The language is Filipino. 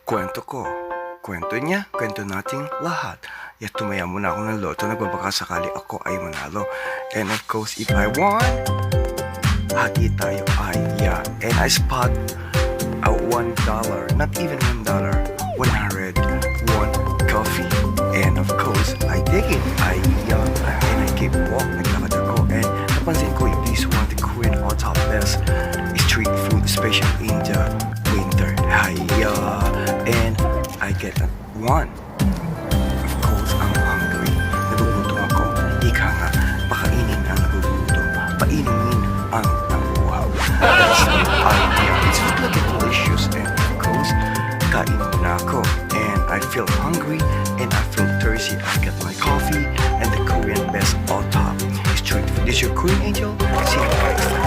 Kwento ko. Kwento niya, kwento nating lahat. Yat tumaya muna ako ng loto, nagbabaka sakali ako ay manalo. And of course, if I won, hati tayo ay yeah. And I spot a $1, not even $1, 100 won coffee. And of course, I take it, I yeah. And I keep walk, naglakad ako. And napansin ko, if this one, the Korean otap best street food, especially in the winter. Hiya! And I get one. Of course, I'm hungry. Nagugutom ako. Ika nga, pakainin ang nagugutom. Painungin ang nanguhaw. That's the idea. It's like delicious. And of course, kain na ako. And I feel hungry and I feel thirsty. I get my coffee and the Korean best all top. Street food. Is your Korean angel? See you next time.